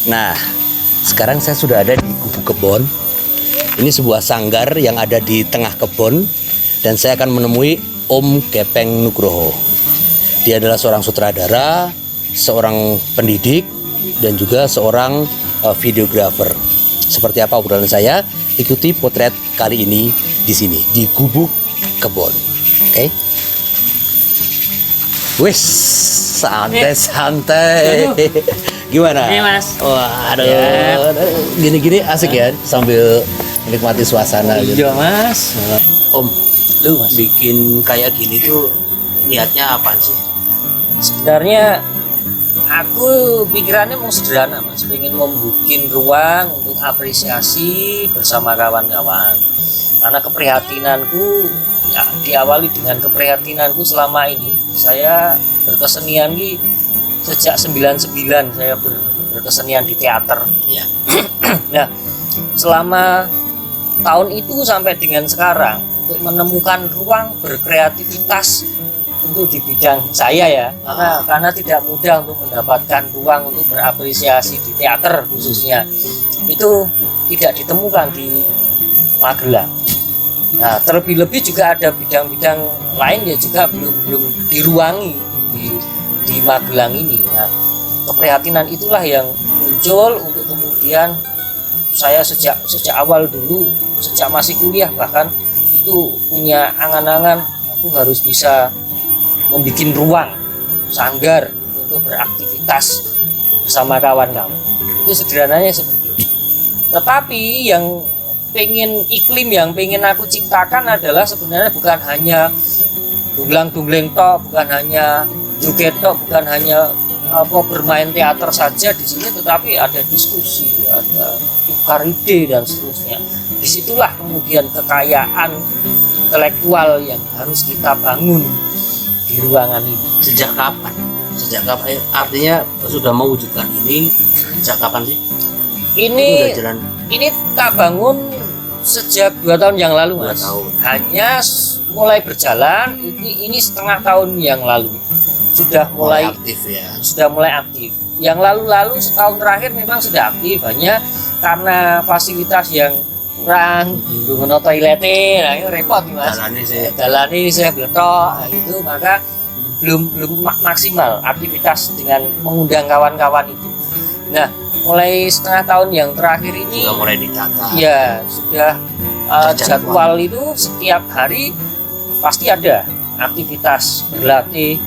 Nah, sekarang saya sudah ada di Gubuk Kebon. Ini sebuah sanggar yang ada di tengah kebun, dan saya akan menemui Om Gepeng Nugroho. Dia adalah seorang sutradara, seorang pendidik, dan juga seorang videografer. Seperti apa obrolan saya? Ikuti potret kali ini di sini di Gubuk Kebon. Oke? Wis, santai-santai. Gimana? Ini Mas. Wah, aduh, Ya. gini-gini asik ya sambil menikmati suasana gitu. Iya Mas. Om, Lu Mas. bikin kayak gini tuh niatnya apaan sih? Sebenarnya aku pikirannya mau sederhana Mas, pengen membuat ruang untuk apresiasi bersama kawan-kawan. Karena keprihatinanku ya, diawali dengan keprihatinanku selama ini saya berkesenian sejak 99 saya berkesenian di teater. Ya. Nah, selama tahun itu sampai dengan sekarang untuk menemukan ruang berkreativitas untuk di bidang saya ya, karena tidak mudah untuk mendapatkan ruang untuk berapresiasi di teater khususnya, itu tidak ditemukan di Magelang. Nah, terlebih-lebih juga ada bidang-bidang lain ya juga belum diruangi di Magelang ini. Nah, keprihatinan itulah yang muncul untuk kemudian saya sejak awal dulu, sejak masih kuliah bahkan itu punya angan-angan aku harus bisa membuat ruang sanggar untuk beraktivitas bersama kawan-kawan. Itu sederhananya seperti itu. Tetapi yang iklim yang pengen aku ciptakan adalah sebenarnya bukan hanya dunglang-dungling tok, bukan hanya joget tok, bukan hanya bermain teater saja di sini, tetapi ada diskusi, ada tukar ide dan seterusnya. Disitulah kemudian kekayaan intelektual yang harus kita bangun di ruangan ini. Sejak kapan? Artinya sudah mewujudkan ini sejak kapan sih? Ini udah jalan ini tak bangun sejak 2 tahun yang lalu Mas. 2 tahun. Hanya mulai berjalan ini setengah tahun yang lalu. Sudah mulai aktif ya. Sudah mulai aktif. Yang lalu setahun terakhir memang sudah aktif, hanya karena fasilitas yang kurang, belum ada toiletnya, nah itu repot nih Mas. Dalane saya bletok, nah, itu maka belum maksimal aktivitas dengan mengundang kawan-kawan itu. Nah, mulai setengah tahun yang terakhir ini sudah mulai ditata. Ya, sudah jadwal itu setiap hari pasti ada aktivitas berlatih,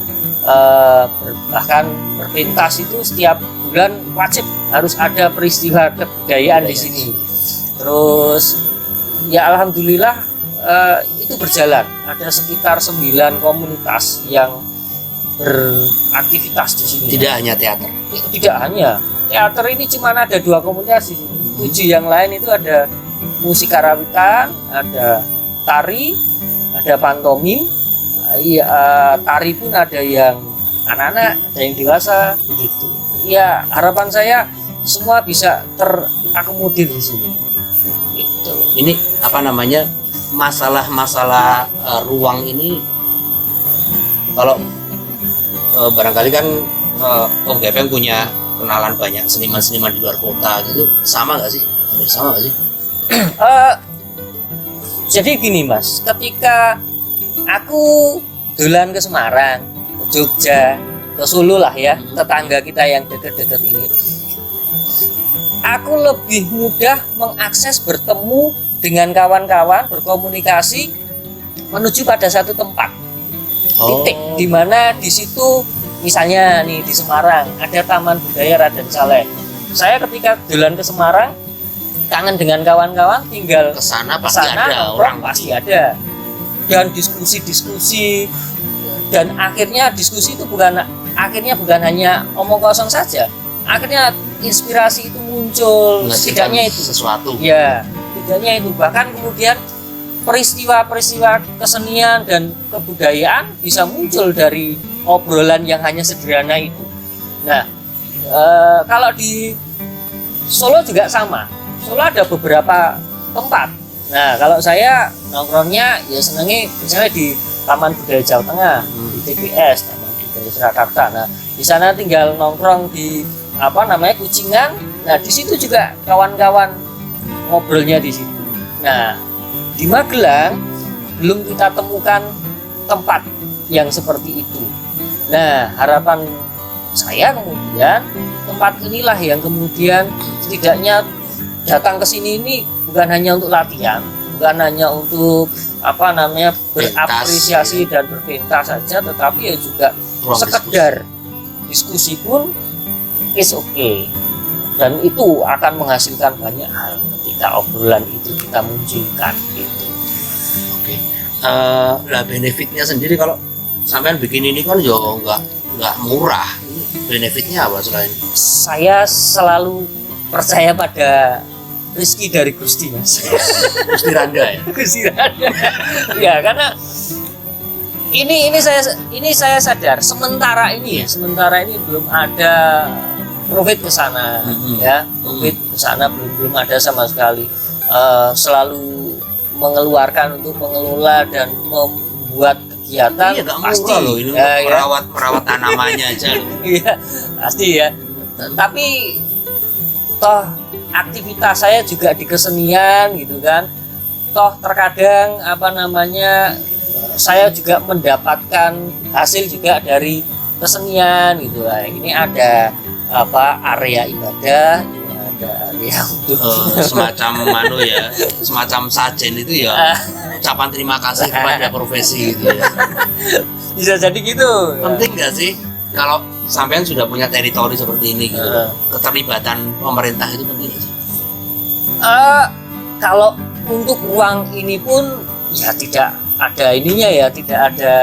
bahkan berpentas itu setiap bulan wajib harus ada peristiwa kebudayaan di sini. Terus ya alhamdulillah itu berjalan. Ada sekitar 9 komunitas yang beraktivitas di sini. Tidak hanya teater. Tidak hanya teater, ini cuma ada 2 komunitas di sini. 7 yang lain itu ada musik karawitan, ada tari, ada pantomim. Tari pun ada yang anak-anak, ada yang dewasa, begitu. Ya, harapan saya semua bisa terakomodir di sini. Gitu. Ini apa namanya? Masalah ruang ini kalau barangkali kan Om Gepeng punya kenalan banyak seniman-seniman di luar kota gitu, sama nggak sih? Hampir sama nggak sih? Jadi gini Mas, ketika aku dolan ke Semarang, ke Jogja, ke Solo lah ya, tetangga kita yang deket-deket ini, aku lebih mudah mengakses bertemu dengan kawan-kawan, berkomunikasi menuju pada satu tempat. Titik di mana di situ misalnya nih di Semarang ada Taman Budaya Raden Saleh. Saya ketika dolan ke Semarang kangen dengan kawan-kawan, tinggal kesana pasti ada orang, pasti ada. Dan diskusi dan akhirnya diskusi itu bukan hanya omong kosong saja. Akhirnya inspirasi itu muncul, setidaknya itu sesuatu. Ya, setidaknya itu. Bahkan kemudian peristiwa-peristiwa kesenian dan kebudayaan bisa muncul dari obrolan yang hanya sederhana itu. Nah, kalau di Solo juga sama. Solo ada beberapa tempat. Nah, kalau saya nongkrongnya ya senengnya misalnya di Taman Budaya Jawa Tengah, di TBS, Taman Budaya Surakarta. Nah, di sana tinggal nongkrong di Kucingan, Nah di situ juga kawan-kawan ngobrolnya di situ. Nah di Magelang belum kita temukan tempat yang seperti itu. Nah harapan saya kemudian tempat inilah yang kemudian setidaknya datang ke sini ini bukan hanya untuk latihan, bukan hanya untuk berapresiasi dan berpentas saja, tetapi ya juga sekedar diskusi pun is okay. Dan itu akan menghasilkan banyak hal ketika obrolan itu kita munculkan gitu. Oke. Lah benefitnya sendiri kalau sampean bikin ini kan yo nggak murah. Benefitnya apa selain? Saya selalu percaya pada rezeki dari Gusti, Mas. Gusti Randa ya. Gusti Randa. Ya karena ini saya sadar sementara ini belum ada profit ke sana ya, profit ke sana belum ada sama sekali. Selalu mengeluarkan untuk mengelola dan membuat kegiatan. Iya, pasti loh ini ya, merawat tanamannya aja loh. Iya pasti ya, tapi toh aktivitas saya juga di kesenian gitu kan, toh terkadang saya juga mendapatkan hasil juga dari kesenian gitu lah. Ini ada area ibadah, ini ada area untuk semacam sajen itu ya, ucapan terima kasih kepada profesi gitu ya. Bisa jadi gitu. Penting nggak sih kalau sampean sudah punya teritori seperti ini gitu, keterlibatan pemerintah itu penting nggak sih? Kalau untuk ruang ini pun ya tidak ada ininya ya, tidak ada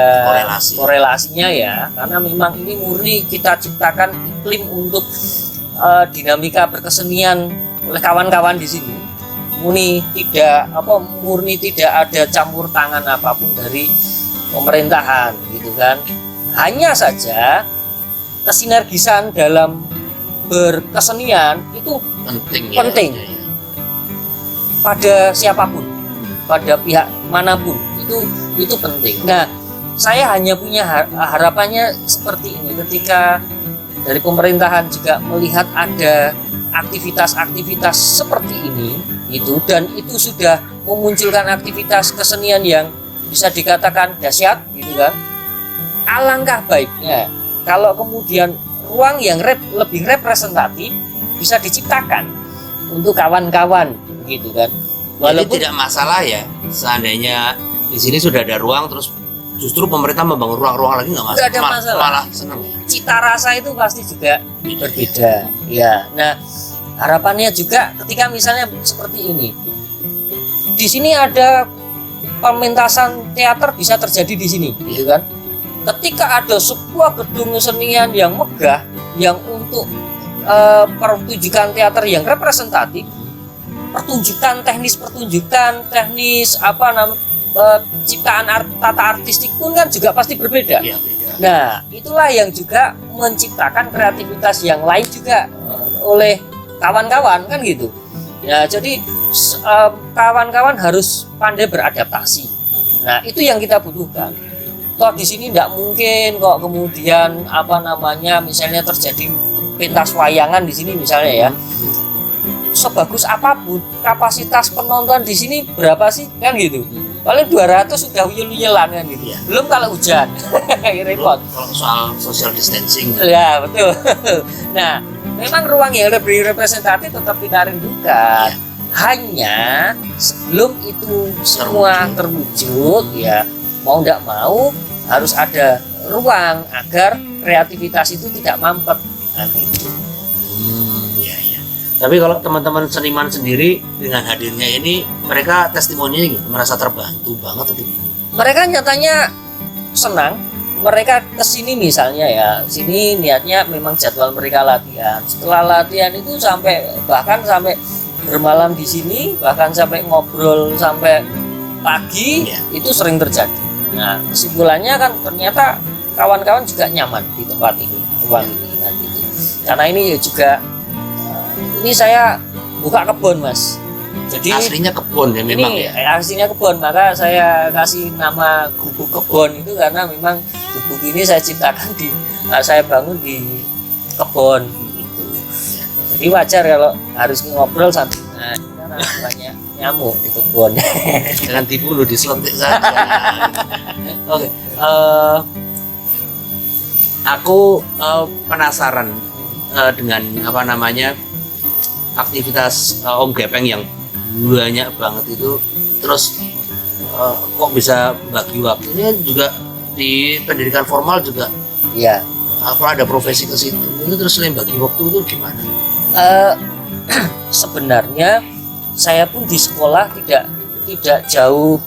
korelasinya ya, karena memang ini murni kita ciptakan iklim untuk dinamika berkesenian oleh kawan-kawan di sini. Murni tidak ada campur tangan apapun dari pemerintahan gitu kan. Hanya saja kesinergisan dalam berkesenian itu penting. Ya. Pada siapapun, pada pihak manapun itu penting. Nah, saya hanya punya harapannya seperti ini, ketika dari pemerintahan juga melihat ada aktivitas-aktivitas seperti ini gitu, dan itu sudah memunculkan aktivitas kesenian yang bisa dikatakan dahsyat gitu kan. Alangkah baiknya kalau kemudian ruang yang lebih representatif bisa diciptakan untuk kawan-kawan gitu kan. Walaupun tidak masalah ya seandainya di sini sudah ada ruang terus justru pemerintah membangun ruang-ruang lagi, nggak masalah. Malah senang ya. Cita rasa itu pasti juga berbeda ya. Nah harapannya juga ketika misalnya seperti ini, di sini ada pementasan teater bisa terjadi di sini gitu kan. Ketika ada sebuah gedung kesenian yang megah yang untuk pertunjukan teater yang representatif, pertunjukan teknis ciptaan tata artistik pun kan juga pasti berbeda. Ya, beda. Nah itulah yang juga menciptakan kreativitas yang lain juga oleh kawan-kawan kan gitu. Ya jadi kawan-kawan harus pandai beradaptasi. Nah itu yang kita butuhkan. Toh di sini tidak mungkin kok kemudian misalnya terjadi pentas wayangan di sini misalnya ya. Sebagus apapun kapasitas penonton di sini berapa sih kan gitu, paling 200 sudah uyel-uyelan kan gitu ya. Belum kalau hujan repot. Kalau soal social distancing ya betul. Nah memang ruang yang lebih representatif tetap kita rindukan ya. Hanya sebelum itu semua terwujud ya, mau tidak mau harus ada ruang agar kreativitas itu tidak mampet kan gitu. Tapi kalau teman-teman seniman sendiri dengan hadirnya ini, mereka testimoninya gimana? Merasa terbantu banget atau gimana? Mereka nyatanya senang. Mereka kesini misalnya ya, sini niatnya memang jadwal mereka latihan. Setelah latihan itu bahkan sampai bermalam di sini, bahkan sampai ngobrol sampai pagi, itu sering terjadi. Nah kesimpulannya kan ternyata kawan-kawan juga nyaman di tempat ini, ruang ini kan gitu. Karena ini juga ini saya buka kebun Mas. Jadi aslinya kebun ya memang ini, ya. Aslinya kebun, maka saya kasih nama gubuk kebun itu karena memang gubuk ini saya ciptakan saya bangun di kebun gitu. Jadi wajar kalau harus ngobrol sambil karena banyak nyamuk di kebun. Jangan tipu lu, diselontik saja. Oke, aku penasaran dengan apa namanya aktivitas Om Gepeng yang banyak banget itu. Terus kok bisa bagi waktunya juga di pendidikan formal juga? Iya. Apa ada profesi ke situ? Itu terus selain bagi waktu itu gimana? Sebenarnya saya pun di sekolah tidak jauh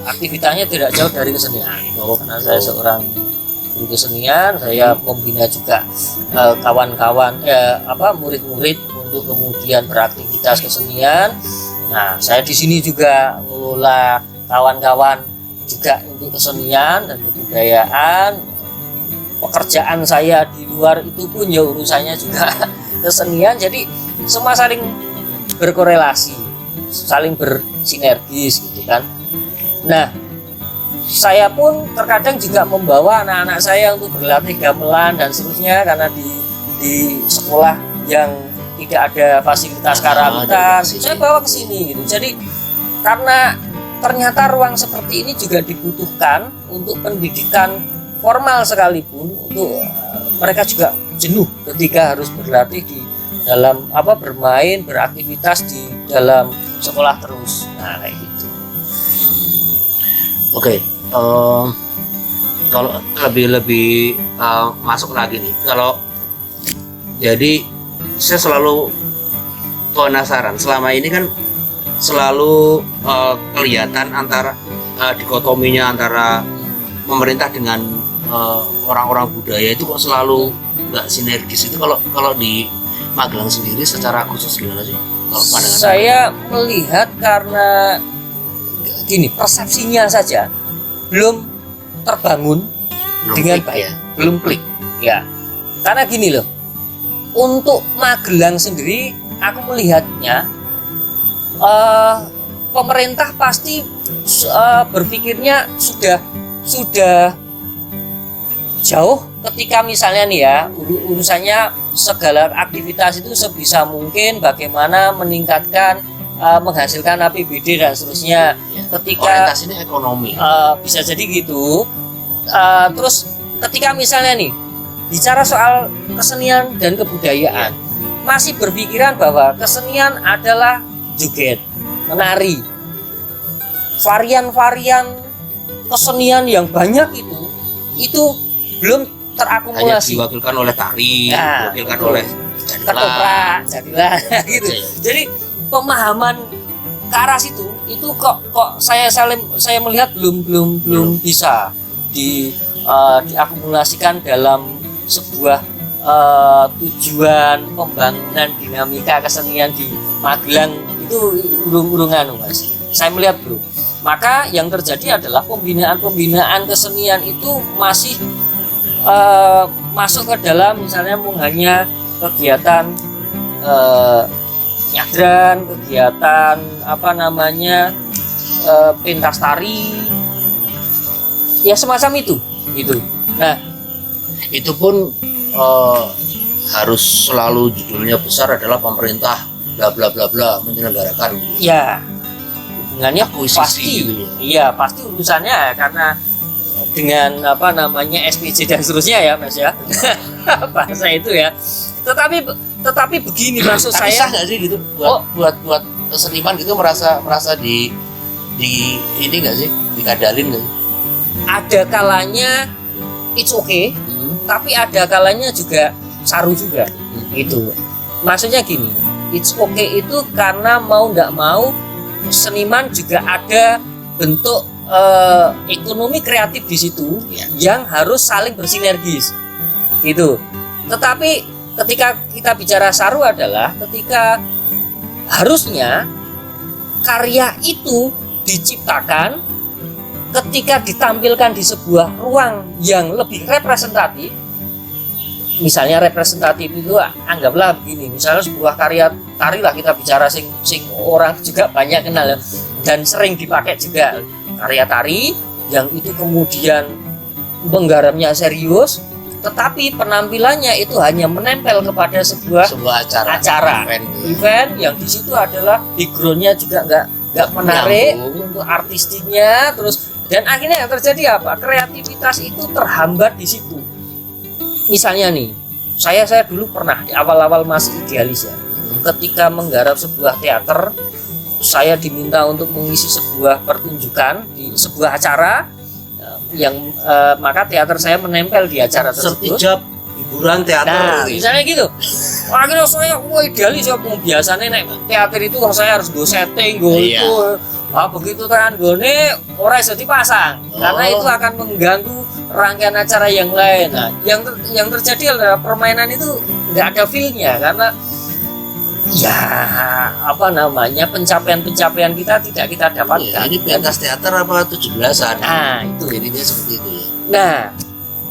aktivitasnya tidak jauh dari kesenian. Karena saya seorang guru kesenian, saya membina juga kawan-kawan murid-murid untuk kemudian beraktivitas kesenian. Nah, saya di sini juga mengelola kawan-kawan juga untuk kesenian dan kebudayaan. Pekerjaan saya di luar itu pun ya urusannya juga kesenian, jadi semua saling berkorelasi, saling bersinergis gitu kan. Nah, saya pun terkadang juga membawa anak-anak saya untuk berlatih gamelan dan seterusnya, karena di sekolah yang tidak ada fasilitas karawitan, saya bawa ke sini gitu. Jadi karena ternyata ruang seperti ini juga dibutuhkan untuk pendidikan formal sekalipun, untuk mereka juga jenuh ketika harus berlatih di dalam bermain, beraktivitas di dalam sekolah terus. Nah, kayak gitu. Oke, kalau lebih masuk lagi nih, kalau jadi saya selalu penasaran, selama ini kan selalu kelihatan antara dikotominya antara pemerintah dengan orang-orang budaya itu kok selalu nggak sinergis. Itu kalau di Magelang sendiri secara khusus gimana sih? Kalau pandangan saya melihat karena gini, persepsinya saja belum terbangun dengan baik, ya? belum klik ya. Karena gini loh, untuk Magelang sendiri aku melihatnya pemerintah pasti berpikirnya sudah jauh ketika misalnya nih ya, urusannya segala aktivitas itu sebisa mungkin bagaimana meningkatkan menghasilkan APBD dan seterusnya. Ketika orientasinya ekonomi, bisa jadi gitu. Terus ketika misalnya nih bicara soal kesenian dan kebudayaan, masih berpikiran bahwa kesenian adalah joget, menari, varian-varian kesenian yang banyak itu belum terakumulasi. hanya diwakilkan oleh tari, diwakilkan oleh ketoprak, jadilah gitu. Jadi pemahaman ke arah situ itu kok saya melihat belum bisa diakumulasikan dalam sebuah tujuan pembangunan dinamika kesenian di Magelang itu urung-urungan, Mas. Saya melihat belum. Maka yang terjadi adalah pembinaan kesenian itu masih masuk ke dalam misalnya hanya kegiatan nyadran, kegiatan pentas tari, ya semacam itu gitu. Nah, itu pun harus selalu judulnya besar adalah pemerintah bla bla bla bla menyelenggarakan. Ya, hubungannya pasti gitu ya. Iya, pasti urusannya karena dengan SPJ dan seterusnya ya, Mas ya. Bahasa itu ya. Tetapi begini maksud saya. Bisa nggak sih gitu buat seniman gitu merasa di ini nggak sih, dikadalin nggak sih? Ada kalanya it's okay, tapi ada kalanya juga saru juga. Gitu. Maksudnya gini, it's okay itu karena mau nggak mau seniman juga ada bentuk ekonomi kreatif di situ yang harus saling bersinergis gitu. Tetapi ketika kita bicara saru adalah ketika harusnya karya itu diciptakan ketika ditampilkan di sebuah ruang yang lebih representatif. Misalnya representatif itu anggaplah begini, misalnya sebuah karya tari lah, kita bicara sing orang juga banyak kenal dan sering dipakai juga, karya tari yang itu kemudian menggarapnya serius, tetapi penampilannya itu hanya menempel kepada sebuah acara event yang di situ adalah backgroundnya juga nggak menarik untuk artistiknya, terus dan akhirnya yang terjadi apa? Kreativitas itu terhambat di situ. Misalnya nih, saya dulu pernah di awal-awal masih idealis ya, ketika menggarap sebuah teater, saya diminta untuk mengisi sebuah pertunjukan di sebuah acara yang maka teater saya menempel di acara tersebut. Sertijab hiburan teater. Nah, misalnya gitu. Akhirnya saya idealis ya, biasanya naik teater itu saya harus go setting, go itu. Begitu kan gone ora iso dipasang karena itu akan mengganggu rangkaian acara yang lain. Nah, yang terjadi adalah permainan itu nggak ada feel-nya karena ya pencapaian kita tidak kita dapatkan. Ini pentas teater apa 17-an? Nah, itu jadinya seperti itu ya. Nah,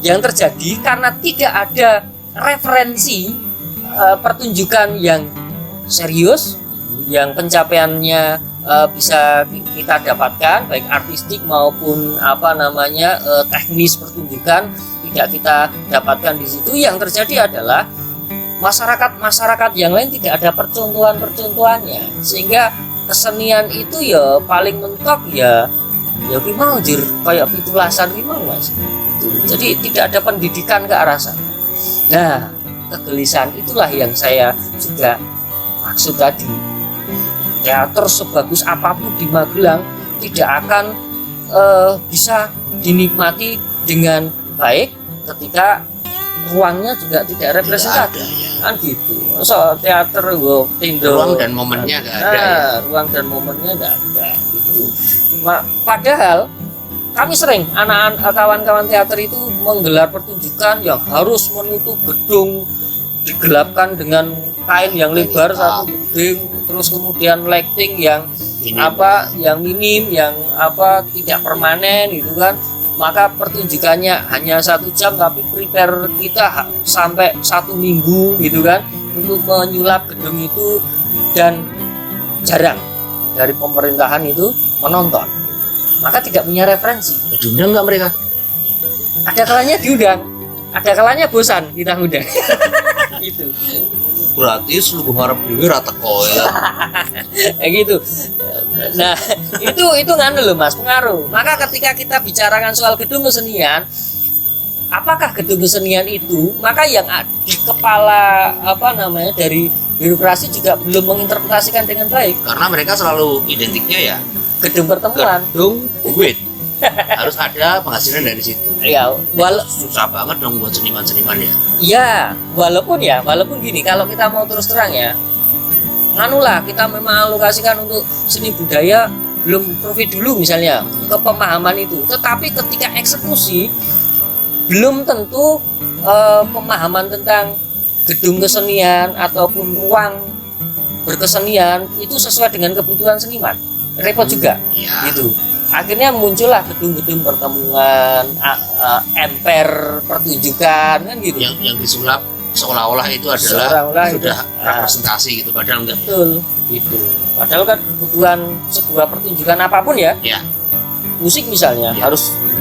yang terjadi karena tidak ada referensi pertunjukan yang serius, yang pencapaiannya bisa kita dapatkan baik artistik maupun teknis pertunjukan tidak kita dapatkan di situ. Yang terjadi adalah masyarakat yang lain tidak ada percontohannya, sehingga kesenian itu ya paling mentok ya mau kayak pitulasan Mas itu. Jadi tidak ada pendidikan ke arah sana. Nah, kegelisahan itulah yang saya juga maksud tadi. Teater sebagus apapun di Magelang tidak akan bisa dinikmati dengan baik ketika ruangnya juga tidak representatif kan gitu. So teater ruang dan momennya nggak ada ruang dan momennya nggak ada gitu. Padahal kami sering kawan-kawan teater itu menggelar pertunjukan yang harus menutup gedung, digelapkan dengan kain yang lebar satu gedung, terus kemudian lighting yang minim, yang tidak permanen gitu kan. Maka pertunjukannya hanya 1 jam tapi prepare kita sampai 1 minggu gitu kan untuk menyulap gedung itu, dan jarang dari pemerintahan itu menonton, maka tidak punya referensi. Diundang nggak mereka? Ada kalanya diundang, ada kalanya bosan kita undang. Gitu. Berarti seluruh harap dewi rata ya. Kayak gitu. Nah, itu nganu loh Mas, pengaruh. Maka ketika kita bicarakan soal gedung kesenian, apakah gedung kesenian itu, maka yang di kepala dari birokrasi juga belum menginterpretasikan dengan baik. Karena mereka selalu identiknya ya gedung pertemuan, gedung duit. Harus ada penghasilan dari situ. Ya, susah banget dong buat seniman-seniman ya. Iya, walaupun gini, kalau kita mau terus terang ya, kita memang alokasikan untuk seni budaya belum profit dulu misalnya ke pemahaman itu. Tetapi ketika eksekusi belum tentu pemahaman tentang gedung kesenian ataupun ruang berkesenian itu sesuai dengan kebutuhan seniman. Repot juga, gitu. Akhirnya muncullah gedung-gedung pertemuan, emper pertunjukan kan gitu. Yang disulap seolah-olah itu adalah sudah representasi gitu, padahal enggak. Betul, gitu. Padahal kan kebutuhan sebuah pertunjukan apapun ya. Musik misalnya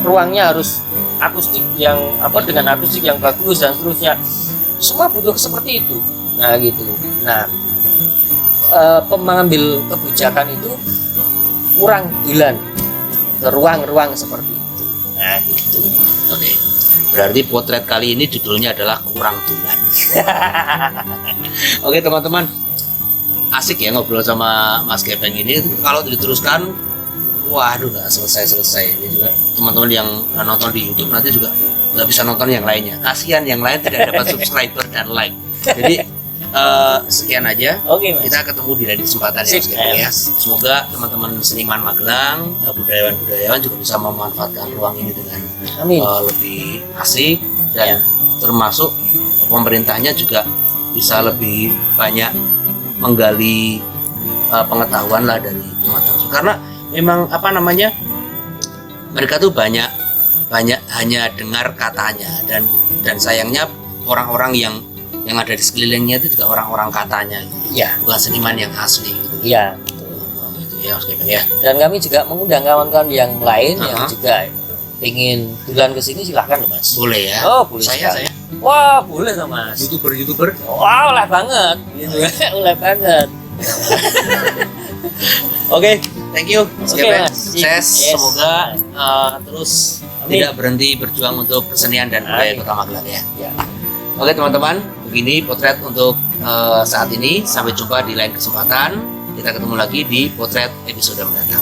ruangnya harus akustik yang dengan akustik yang bagus dan seterusnya. Semua butuh seperti itu. Nah, gitu. Nah, pengambil kebijakan itu kurang bulan ke ruang-ruang seperti itu. Nah, gitu. Oke. Berarti potret kali ini judulnya adalah kurang tulan. Oke, teman-teman. Asik ya ngobrol sama Mas Gepeng ini. Kalau diteruskan, waduh nggak selesai-selesai. Ini juga teman-teman yang nonton di YouTube nanti juga nggak bisa nonton yang lainnya. Kasihan yang lain tidak dapat subscriber dan like. Jadi sekian aja. Oke, Mas. Kita ketemu di lain kesempatan ya. Semoga teman-teman seniman Magelang, budayawan juga bisa memanfaatkan ruang ini dengan lebih asik, dan termasuk pemerintahnya juga bisa lebih banyak menggali pengetahuan lah dari teman-teman. Karena memang mereka tuh banyak hanya dengar katanya, dan sayangnya orang-orang yang ada di sekelilingnya itu juga orang-orang katanya gitu. Bukan seniman yang asli gitu. Iya, Itu ya Mas Gepeng ya. Dan kami juga mengundang kawan-kawan yang lain yang juga ingin bulan ke sini, silahkan loh Mas. Boleh ya. Oh, boleh. Saya Wah, boleh tuh Mas. YouTuber. Wah, oleh banget. Gitu ya, oleh banget. Oke, thank you Mas Oke, Gepeng. Mas. Sukses, Yes. semoga terus Amin. tidak berhenti berjuang untuk kesenian dan budaya Amin. Kota Magelang ya. Ya. Oke teman-teman, begini potret untuk saat ini. Sampai jumpa di lain kesempatan. Kita ketemu lagi di potret episode mendatang.